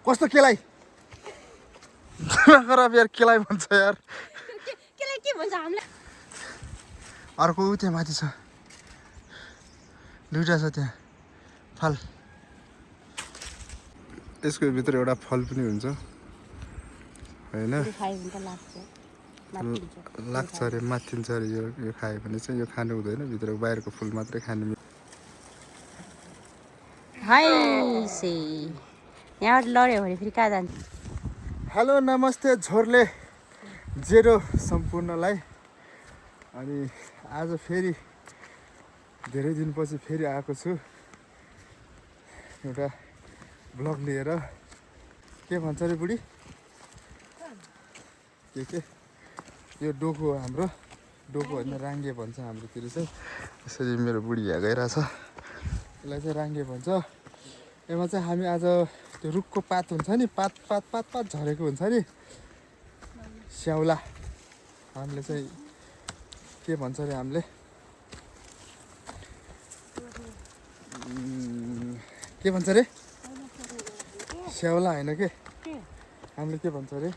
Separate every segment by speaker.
Speaker 1: कस्तो केलाई खराब यार केलाई भन्छ यार
Speaker 2: केलाई के भन्छ हामीलाई
Speaker 1: अर्को त्यहाँ माथि छ दुईटा छ त्यहाँ फल यसको भित्र एउटा फल पनि हुन्छ हैन लाग्छ अरे माथिन्छ अरे यो खायो भने चाहिँ यो खानु हुँदैन भित्रको बाहिरको फुल मात्रै खानु
Speaker 2: हाय से यहाँबाट लड्यो भने फेरि कहाँ जान्छ
Speaker 1: हेलो नमस्ते झोरले जेरो सम्पूर्णलाई अनि आज फेरि धेरै दिनपछि फेरि आएको छु एउटा ब्लग लिएर के भन्छ रे बुढी के यो डोको हो हाम्रो डोको होइन राङ्गे भन्छ हाम्रोतिर चाहिँ यसरी मेरो बुढी यहाँ गइरहेछ यसलाई चाहिँ राङ्गे भन्छ यसमा चाहिँ हामी आज त्यो रुखको पात हुन्छ नि पात पात पात पात झरेको हुन्छ नि स्याउला हामीले चाहिँ के भन्छ अरे हामीले के भन्छ अरे स्याउला होइन के हामीले के भन्छ अरे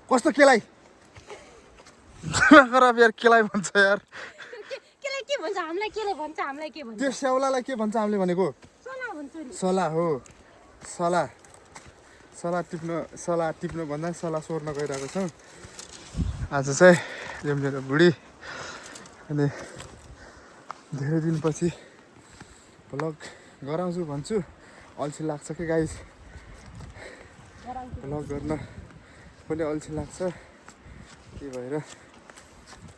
Speaker 1: कस्तो केलाई खराब यार केलाई भन्छ यार
Speaker 2: केलाई के भन्छ हामीलाई केले भन्छ हामीलाई के भन्छ
Speaker 1: त्यो स्याउलालाई के भन्छ हामीले भनेको सला हो सला सला टिप्नु भन्दा सला सोर्न गइरहेको छौँ आज चाहिँ यो मेरो बुढी अनि धेरै दिनपछि भ्लग गराउँछु भन्छु अल्छी लाग्छ कि गाइस भ्लग गर्न पनि अल्छी लाग्छ के भएर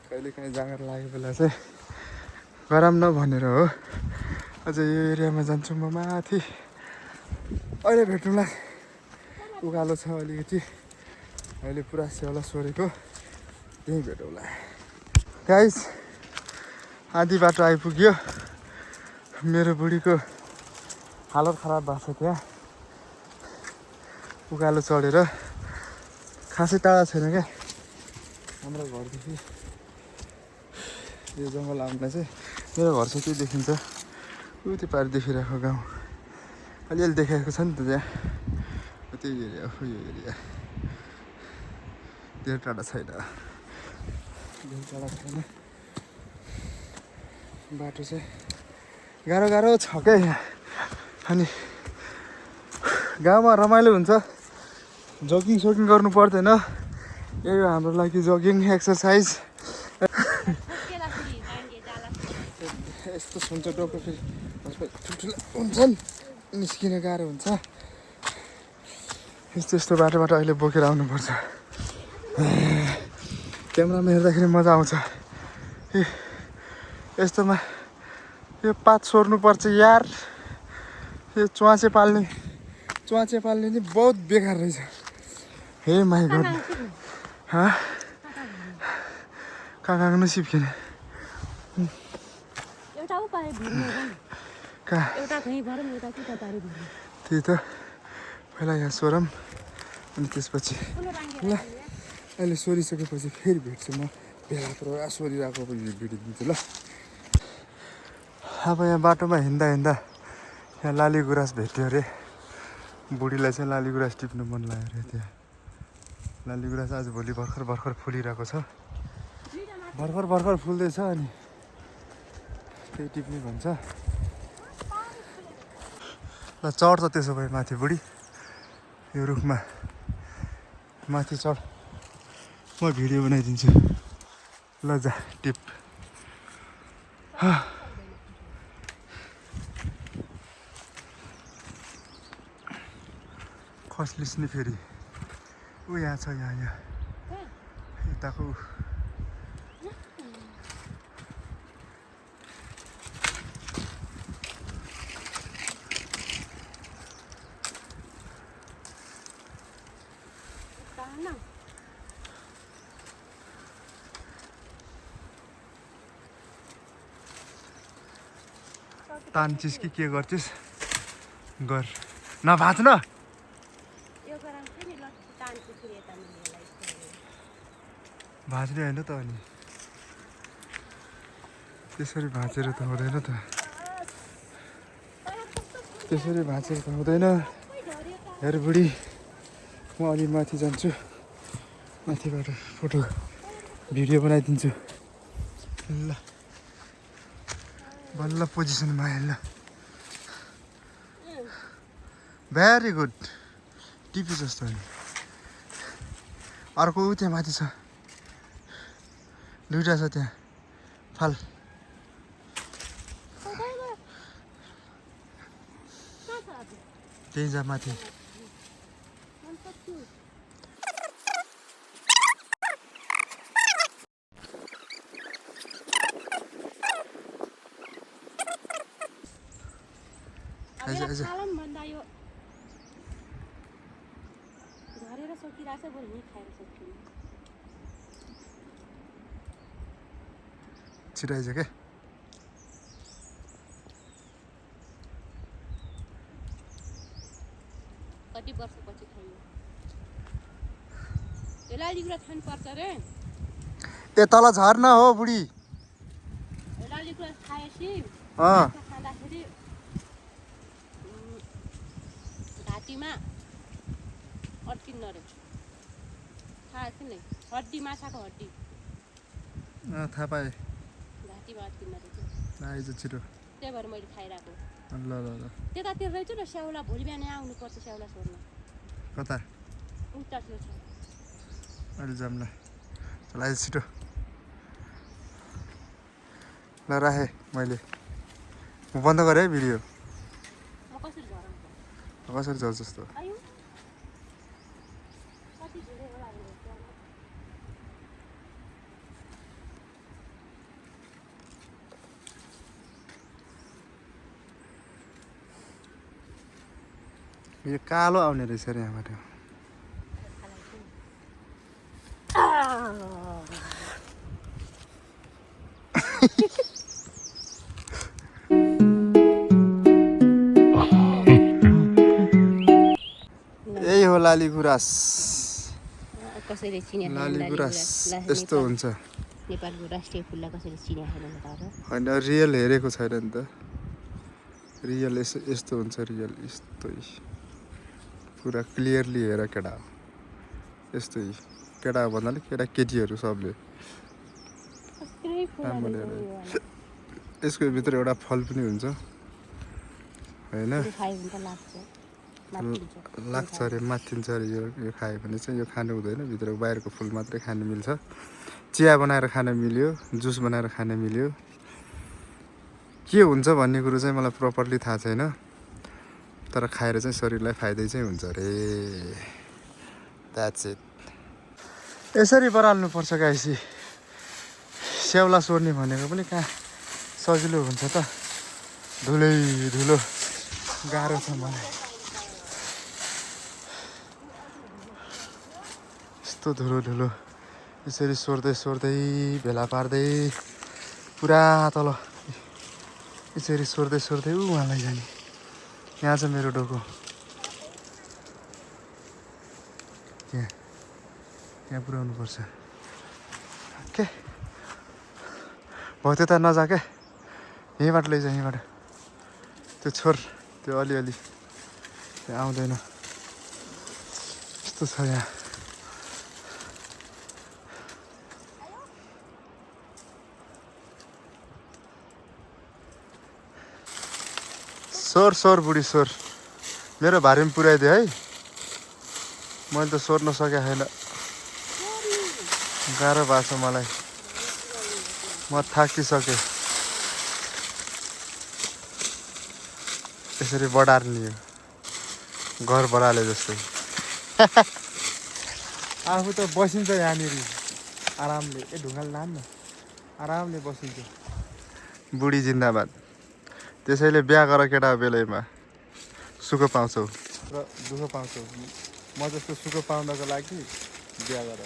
Speaker 1: कहिलेकाहीँ जाँगर लागेको बेला चाहिँ गराम न भनेर हो अझ यो एरियामा जान्छु म माथि अहिले भेट्नुलाई उकालो छ अलिकति अहिले पुरा स्याउला सोरेको त्यहीँ भेटौँला गाइस आधी बाटो आइपुग्यो मेरो बुढीको हालत खराब भएको छ त्यहाँ उकालो चढेर खासै टाढा छैन क्या हाम्रो घरदेखि यो जङ्गल आउनुलाई चाहिँ मेरो घर चाहिँ त्यही देखिन्छ त्यो पारि देखिरहेको गाउँ अलिअलि देखाएको छ नि त त्यहाँ त्यही एरिया हो यो एरिया धेरै टाढा छैन धेरै टाढा छैन बाटो चाहिँ गाह्रो गाह्रो छ क्या यहाँ अनि गाउँमा रमाइलो हुन्छ जगिङ सगिङ गर्नु पर्दैन यही हो हाम्रो लागि जगिङ एक्सर्साइज यस्तो हुन्छ डोको फेरि ठुल्ठुलो हुन्छन् निस्किन गाह्रो हुन्छ यस्तो यस्तो बाटोबाट अहिले बोकेर आउनुपर्छ क्यामेरामा हेर्दाखेरि मजा आउँछ यस्तोमा यो पात सोर्नुपर्छ यार यो च्वाचे पाल्ने नि बहुत बेकार रहेछ हे माई गड कहाँ नसिब किन त्यही त पहिला यहाँ सोरौँ अनि त्यसपछि ल अहिले सोरिसकेपछि फेरि भेट्छु म बेला पुरा सोरिरहेको भिडियो दिन्छु ल अब यहाँ बाटोमा हिँड्दा यहाँ लाली गुराँस भेट्यो अरे बुढीलाई चाहिँ लाली गुराँस टिप्नु मन लाग्यो अरे त्यहाँ लाली गुराँस आज भोलि भर्खर फुलिरहेको छ भर्खर फुल्दैछ अनि त्यही टिप्ने भन्छ ल चढ्छ त्यसो भए माथि बुढी यो रुखमा माथि चढ म भिडियो बनाइदिन्छु ल जा टिप खस्लिस नि फेरि ऊ यहाँ छ यहाँ यताको तान्छिस् कि के गर्छिस् गर नभाँच्न भाँच्ने होइन त अनि त्यसरी भाँचेर त हुँदैन त त्यसरी भाँचेर त हुँदैन हेर बुढी म अलि माथि जान्छु माथिबाट फोटो भिडियो बनाइदिन्छु ल बल्ल पोजिसनमा आयो ल भेरी गुड टिपी जस्तो हो अर्को ऊ त्यहाँ माथि छ दुईवटा छ त्यहाँ फाल त्यही जा माथि छिराइज क्या
Speaker 2: कति वर्षपछि खाइयो यो लालीगुँडा खानुपर्छ रे
Speaker 1: ए तल झर्ना हो बुढी
Speaker 2: यो लालीगुँडा खाएपछि खाँदाखेरि घाँटीमा अड्किन्न रे थाहा छ नि हड्डी माछाको हड्डी
Speaker 1: थाहा पाएँ
Speaker 2: घाँटीमा अड्किन्न रे
Speaker 1: आइज छिटो
Speaker 2: त्यही भएर मैले खाइरहेको
Speaker 1: ल ल ल
Speaker 2: त्यतातिर रहेछु र स्याउला भोलि बिहान आउनुपर्छ स्याउला छोड्न
Speaker 1: कता
Speaker 2: उतातिर छ
Speaker 1: अहिले जाऊँ ल चल आइज छिटो ल राखेँ मैले म बन्द गरेँ है भिडियो
Speaker 2: म कसरी झराउँछु
Speaker 1: कसरी झर्छ जस्तो
Speaker 2: आयु कति धेरै होला
Speaker 1: यो कालो आउने रहेछ अरे यहाँबाट यही हो लाली गुराँस
Speaker 2: कसैले चिने
Speaker 1: लाली गुराँस यस्तो हुन्छ
Speaker 2: नेपालको राष्ट्रिय फुललाई कसैले चिने छैन
Speaker 1: होइन रियल हेरेको छैन नि त रियल यस्तो हुन्छ रियल यस्तै पुरा क्लियरली हेर केटा यस्तै केटा भन्नाले केटा केटीहरू सबले यसको भित्र एउटा फल पनि हुन्छ होइन लाग्छ अरे माथिन्छ अरे यो खायो भने चाहिँ यो खानु हुँदैन भित्रको बाहिरको फुल मात्रै खानु मिल्छ चिया बनाएर खान मिल्यो जुस बनाएर खान मिल्यो के हुन्छ भन्ने कुरो चाहिँ मलाई प्रपरली थाहा छैन तर खाएर चाहिँ शरीरलाई फाइदै चाहिँ हुन्छ अरे द्याट्स इट यसरी बराल्नुपर्छ गाइसी स्याउला सोर्ने भनेको पनि कहाँ सजिलो हुन्छ त धुलै धुलो गाह्रो छ मलाई यस्तो धुलो धुलो यसरी सोर्दै सोर्दै भेला पार्दै पुरा तल यसरी सोर्दै सोर्दै उहाँलाई जाने यहाँ छ मेरो डोको त्यहाँ पुऱ्याउनु पर्छ के भयो त्यता नजा क्या यहीँबाट लैजा यहीँबाट त्यो छोर त्यो अलिअलि त्यहाँ आउँदैन यस्तो छ यहाँ सोर सोर बुढी सोर मेरो भारी पनि पुऱ्याइदियो है मैले त सोर्न सकेको छैन गाह्रो भएको छ मलाई म थाकिसकेँ यसरी बढार्ने हो घर बढाले जस्तै आफू त बसिन्छ यहाँनिर आरामले ढुङ्गाले नाम आरामले बसिन्छ बुढी जिन्दाबाद त्यसैले बिहा गर केटा बेलैमा सुख पाउँछौ र दुःख पाउँछौ म जस्तो सुख पाउनको लागि बिहा गर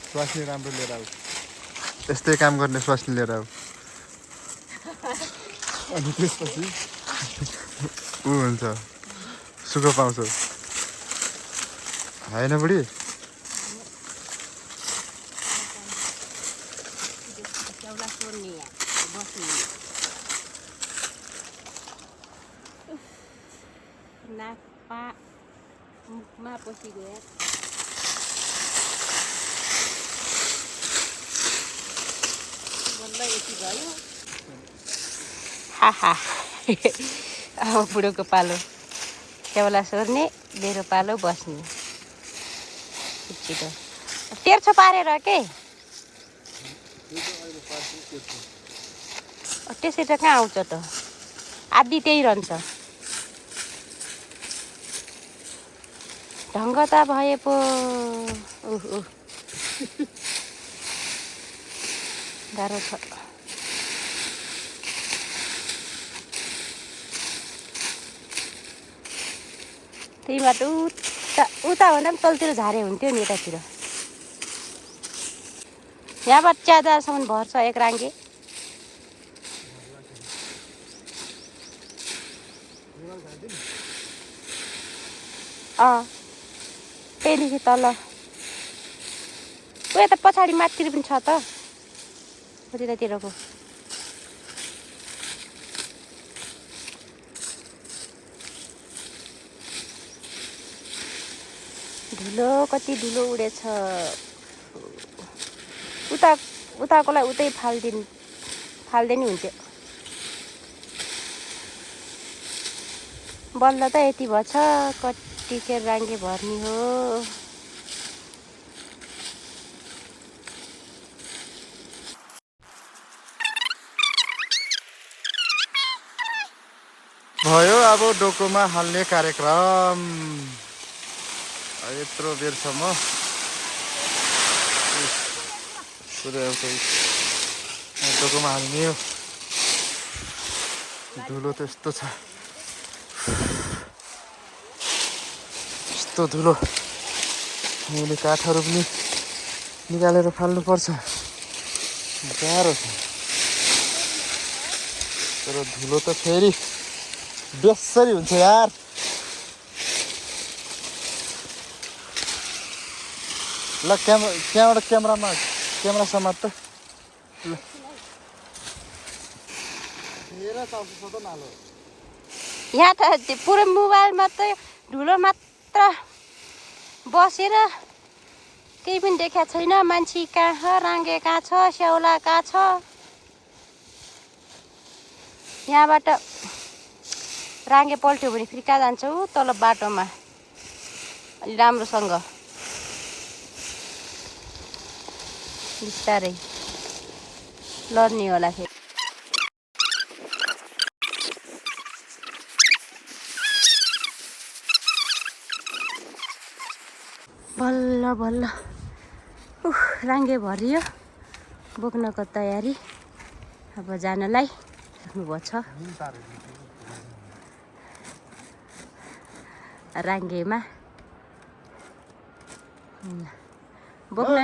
Speaker 1: स्वास्नी राम्रो लिएर आऊ यस्तै काम गर्ने स्वास्नी लिएर आऊ अनि त्यसपछि ऊ हुन्छ सुख पाउँछौ होइन बुढी
Speaker 2: मुखमा पसिगयो बल्ल यति भयो हाहा अब बुढोको पालो त्यहाँ सोर्ने मेरो पालो बस्ने छिटो तेर्छो पारेर के त्यसै त कहाँ आउँछ त आदि त्यही रहन्छ ढङ्ग त भए पो गाह्रो छ त्यही बाटो उता भन्दा पनि तलतिर झारे हुन्थ्यो नि यतातिर यहाँबाट च्यादरसम्म भर्छ एक राङ्गे त्यहीदेखि तल उयो त पछाडि माथितिर पनि छ त उतिरतिरको धुलो कति धुलो उडेछ उताकोलाई उतै फाल्दै नि हुन्थ्यो बल्ल त यति भएछ कतिखेर राङ्गे भर्नी हो
Speaker 1: भयो अब डोकोमा हाल्ने कार्यक्रम यत्रो बेरसम्म डोकोमा हाल्ने हो धुलो त्यस्तो छ यस्तो धुलो मैले काठहरू पनि निकालेर फाल्नुपर्छ गाह्रो छ तर धुलो त फेरि बेसरी हुन्छ यार ल त्यहाँबाट क्यामेरा समात त ल
Speaker 2: यहाँ त पुरै मोबाइलमा त धुलो मात्र बसेर केही पनि देखाएको छैन मान्छे कहाँ छ राङ्गे कहाँ छ स्याउला कहाँ छ यहाँबाट राङ्गे पल्ट्यो भने फेरि कहाँ जान्छौ तल बाटोमा अलि राम्रोसँग बिस्तारै लड्ने होला फेरि बल्ल बल्ल राङ्गे भरियो बोक्नको तयारी अब जानलाई राख्नुभएको छ राङ्गेमा बोक्न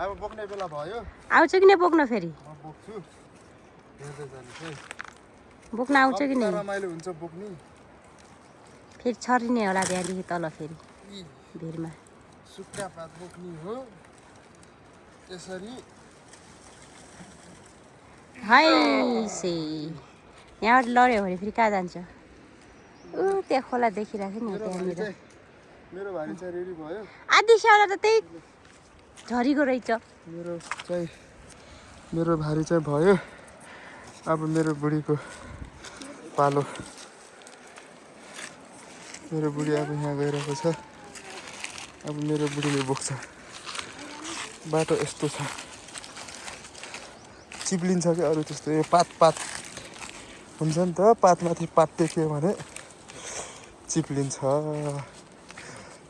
Speaker 1: अब बोक्ने बेला भयो
Speaker 2: आउँछ कि नै बोक्न फेरि
Speaker 1: म बोक्छु हेर्दै जानुस् है
Speaker 2: बोक्न आउँछ कि नै
Speaker 1: रमाइलो हुन्छ बोक्ने
Speaker 2: फेरि छरिने होला त्यहाँदेखि तल फेरि भिरमा
Speaker 1: सुक्खा पात बोक्ने हो यसरी
Speaker 2: है से यहाँबाट लड्यो भने फेरि कहाँ जान्छ त्यहाँ खोला देखिरहेको नि त्यहाँनिर
Speaker 1: मेरो भारी चाहिँ रेडी भयो
Speaker 2: आधी स्याउला त त्यही झरीको रहेछ
Speaker 1: मेरो भारी चाहिँ भयो अब मेरो बुढीको पालो मेरो बुढी अब यहाँ गइरहेको छ अब मेरो बुढीले बोक्छ बाटो यस्तो छ चिप्लिन्छ कि अरू त्यस्तो यो पात हुन्छ नि त पातमाथि पात टेक्यो भने चिप्लिन्छ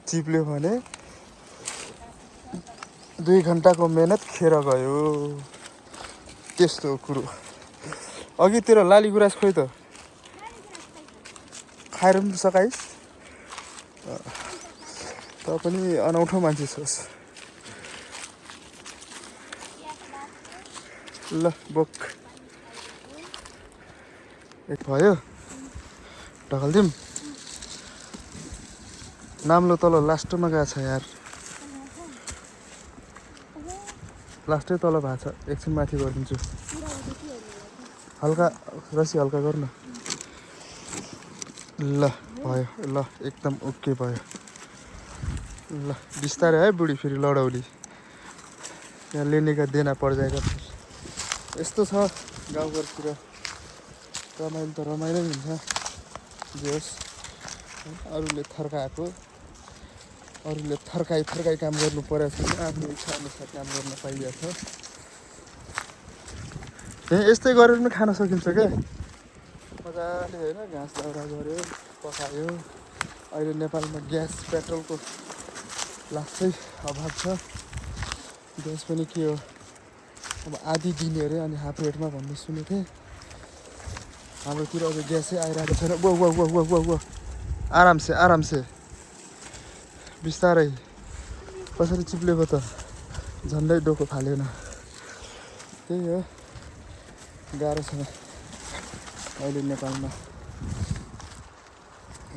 Speaker 1: चिप्ल्यो भने 2 घन्टाको मेहनत खेर गयो त्यस्तो कुरो अघितिर लाली गुराँस खोइ त खाएर पनि सकाइस् त पनि अनौठो मान्छे छस् ल बोक एक भयो ढकल्दिउँ नाम्लो तल लास्टमा गएको छ यार लास्टै तल भएको छ एकछिन माथि गरिदिन्छु हल्का रसी हल्का गर्नु ल भयो ल एकदम ओके भयो ल बिस्तारै है बुढी फेरि लडाउली यहाँ लेनेका देना पर्जाएका यस्तो छ गाउँघरतिर रमाइलो त रमाइलो हुन्छ जे होस् अरूले थर्काएको अरूले थर्काई काम गर्नु परेको छैन आफ्नो इच्छा अनुसार काम गर्न पाइएको छ यस्तै गरेर पनि खान सकिन्छ क्या मजाले होइन घाँस दाउरा गऱ्यो पकायो अहिले नेपालमा ग्यास पेट्रोलको लास्टै अभाव छ ग्यास पनि के हो अब आधी दिने अरे अनि हाफ रेटमा भन्ने सुनेको थिएँ हाम्रोतिर अब ग्यासै आइरहेको छैन वो आरामसे बिस्तारै कसरी चिप्लेको त झन्डै डोको फालेन त्यही हो गाह्रो छ अहिले नेपालमा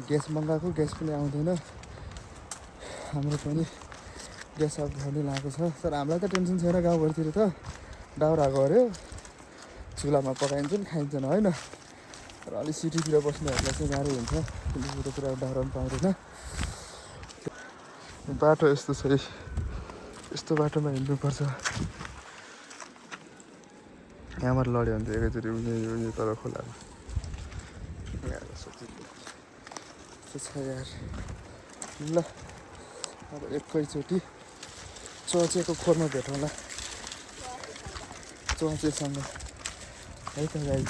Speaker 1: ग्यास मगाएको ग्यास पनि आउँदैन हाम्रो पनि ग्यास अब भन्ने लागेको छ तर हामीलाई त टेन्सन छैन गाउँघरतिर त दाउरा गऱ्यो चुलामा पकाइन्छन् खाइन्छन् होइन र अलिक सिटीतिर बस्नेहरूलाई चाहिँ गाह्रो हुन्छ किनकि पुरा दाउरा पनि पाउँदैन बाटो यस्तो छ यस्तो बाटोमा हिँड्नुपर्छ यहाँबाट लड्यो भने चाहिँ एकैचोटि उनी तल खोलामा छ यार ल अब एकैचोटि चोचेको खोरमा भेटौँला चोचेसँग है त गाई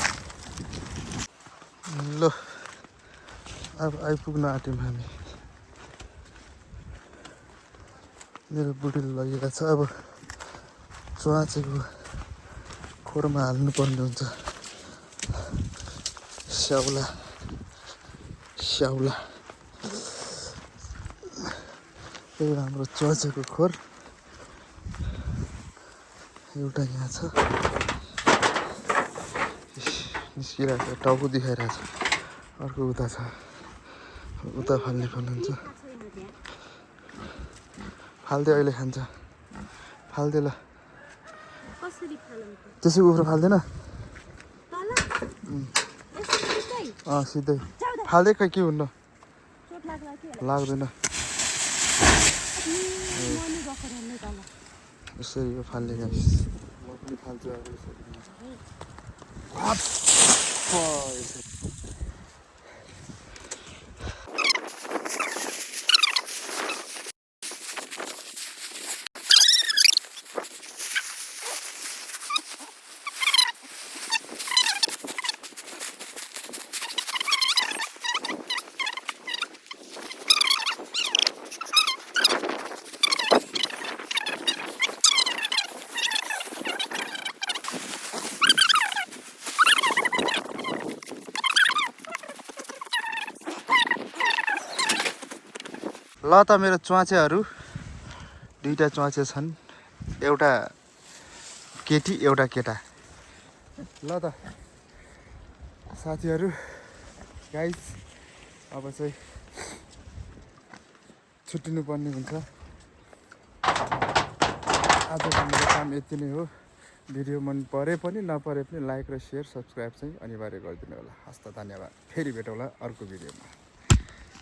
Speaker 1: ल अब आइपुग्न आँट्यौँ हामी मेरो बुढीले लगेको छ अब चोचेको खोरमा हाल्नुपर्ने हुन्छ स्याउला त्यही हाम्रो चोचेको खोर एउटा यहाँ छ निस्किरहेको छ टाउको देखाइरहेको छ अर्को उता छ उता फाल्ने हुन्छ फाल्दै अहिले खान्छ फाल्दै ल त्यसै उफ्रो फाल्दैन सिधै फाल्दै खै के हुन्न लाग्दैन यसरी यो फाल्ने गाइस म पनि फाल्छु अब ल त मेरो च्वाचेहरू दुईटा च्वाचे छन् एउटा केटी एउटा केटा ल त साथीहरू गाइस अब चाहिँ छुट्टिनु पर्ने हुन्छ आजको मेरो काम यति नै हो भिडियो मन परे पनि नपरे पनि लाइक र सेयर सब्सक्राइब चाहिँ अनिवार्य गरिदिनु होला हस्त धन्यवाद फेरि भेटौँला अर्को भिडियोमा